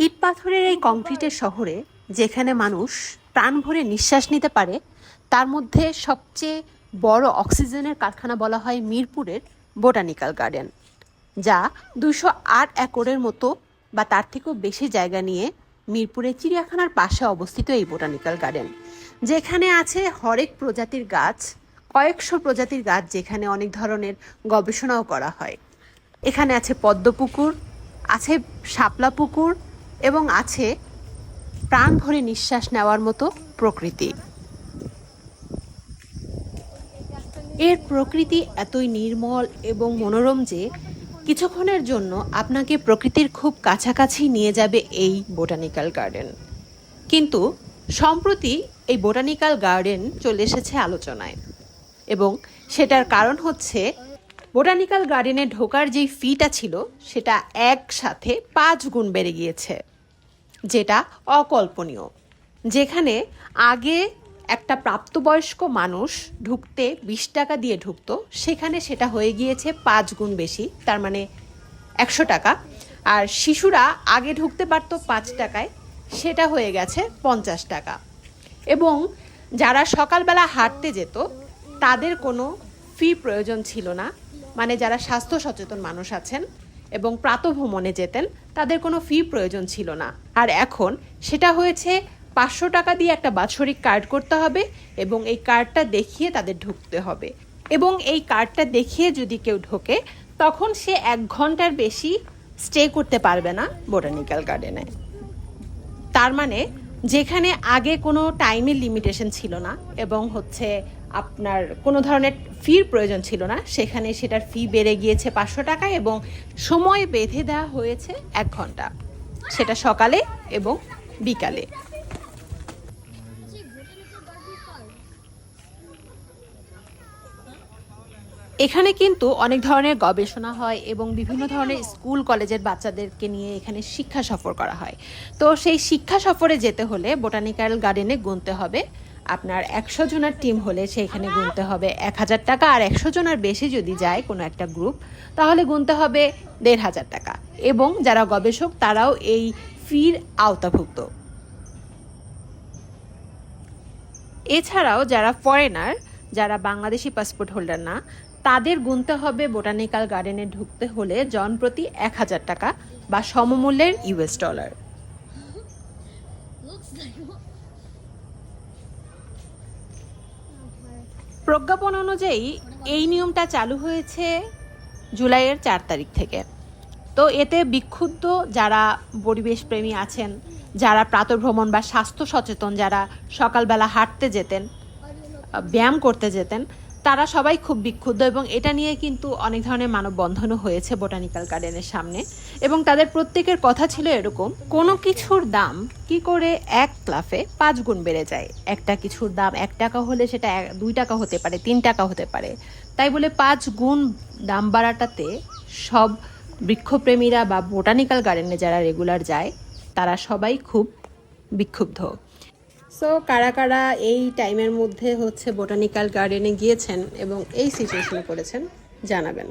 ইট পাথরের এই কংক্রিটের শহরে যেখানে মানুষ প্রাণ ভরে নিঃশ্বাস নিতে পারে, তার মধ্যে সবচেয়ে বড় অক্সিজেনের কারখানা বলা হয় মিরপুরের বোটানিক্যাল গার্ডেন, যা 208 একরের মতো বা তার থেকেও বেশি জায়গা নিয়ে মিরপুরের চিড়িয়াখানার পাশে অবস্থিত এই বোটানিক্যাল গার্ডেন, যেখানে আছে হরেক প্রজাতির গাছ, কয়েকশো প্রজাতির গাছ, যেখানে অনেক ধরনের গবেষণাও করা হয়। এখানে আছে পদ্মপুকুর, আছে শাপলা পুকুর এবং আছে প্রাণ ভরে নিঃশ্বাস নেওয়ার মতো প্রকৃতি। এর প্রকৃতি এতই নির্মল এবং মনোরম যে কিছুক্ষণের জন্য আপনাকে প্রকৃতির খুব কাছাকাছি নিয়ে যাবে এই বোটানিক্যাল গার্ডেন। কিন্তু সম্প্রতি এই বোটানিক্যাল গার্ডেন চলে এসেছে আলোচনায়, এবং সেটার কারণ হচ্ছে বোটানিক্যাল গার্ডেনে ঢোকার যেই ফিটা ছিল সেটা একসাথে 5 গুণ বেড়ে গিয়েছে, যেটা অকল্পনীয়। যেখানে আগে একটা প্রাপ্তবয়স্ক মানুষ ঢুকতে 20 টাকা দিয়ে ঢুকতো, সেখানে সেটা হয়ে গিয়েছে 5 গুণ বেশি, তার মানে 100 টাকা। আর শিশুরা আগে ঢুকতে পারতো 5 টাকায়, সেটা হয়ে গেছে 50 টাকা। এবং যারা সকালবেলা হাঁটতে যেত তাদের কোনো ফি প্রয়োজন ছিল না, মানে যারা স্বাস্থ্য সচেতন মানুষ আছেন এবং প্রাতঃভ্রমণে যেতেন তাদের কোনো ফি প্রয়োজন ছিল না। আর এখন সেটা হয়েছে 500 টাকা দিয়ে একটা বাৎসরিক কার্ড করতে হবে এবং এই কার্ডটা দেখিয়ে তাদের ঢুকতে হবে, এবং এই কার্ডটা দেখিয়ে যদি কেউ ঢোকে তখন সে 1 ঘন্টার বেশি স্টে করতে পারবে না বোটানিক্যাল গার্ডেনে। তার মানে যেখানে আগে কোনো টাইমের লিমিটেশন ছিল না এবং আপনার কোনো ধরনের ফির প্রয়োজন ছিল না, সেখানে সেটার ফি বেড়ে গিয়েছে 500 টাকা এবং সময় বেঁধে দেওয়া হয়েছে 1 ঘন্টা, সেটা সকালে এবং বিকালে। এখানে কিন্তু অনেক ধরনের গবেষণা হয় এবং বিভিন্ন ধরনের স্কুল কলেজের বাচ্চাদেরকে নিয়ে এখানে শিক্ষা সফর করা হয়। তো সেই শিক্ষা সফরে যেতে হলে বোটানিক্যাল গার্ডেনে গুনতে হবে আপনার 100 জনের টিম হলে সেইখানে গুনতে হবে 1000 টাকা, আর 100 জনের বেশি যদি যায় কোনো একটা গ্রুপ তাহলে গুনতে হবে 1500 টাকা, এবং যারা গবেষক তারাও এই ফির আওতাভুক্ত। এছাড়াও যারা ফরেনার, যারা বাংলাদেশি পাসপোর্ট হোল্ডার না, তাদের গুনতে হবে বোটানিক্যাল গার্ডেনে ঢুকতে হলে জন প্রতি 1000 টাকা বা সমমূল্যের US ডলার। প্রজ্ঞাপন অনুযায়ী এই নিয়মটা চালু হয়েছে জুলাইয়ের 4 তারিখ থেকে। তো এতে বিক্ষুব্ধ যারা পরিবেশপ্রেমী আছেন, যারা প্রাতঃভ্রমণ বা স্বাস্থ্য সচেতন, যারা সকালবেলা হাঁটতে যেতেন, ব্যায়াম করতে যেতেন, তারা সবাই খুব বিক্ষুব্ধ, এবং এটা নিয়ে কিন্তু অনেক ধরনের মানববন্ধনও হয়েছে বোটানিক্যাল গার্ডেনের সামনে। এবং তাদের প্রত্যেকের কথা ছিল এরকম, কোনো কিছুর দাম কি করে 1 ক্লাফে 5 গুণ বেড়ে যায়। একটা কিছুর দাম 1 টাকা হলে সেটা 2 টাকা হতে পারে, 3 টাকা হতে পারে, তাই বলে 5 গুণ দাম বাড়াটাতে সব বৃক্ষপ্রেমীরা বা বোটানিক্যাল গার্ডেনে যারা রেগুলার যায় তারা সবাই খুব বিক্ষুব্ধ। সো কারা কারা এই টাইমের মধ্যে বোটানিক্যাল গার্ডেনে গিয়েছেন এবং এই সিচুয়েশনে পড়েছেন জানাবেন।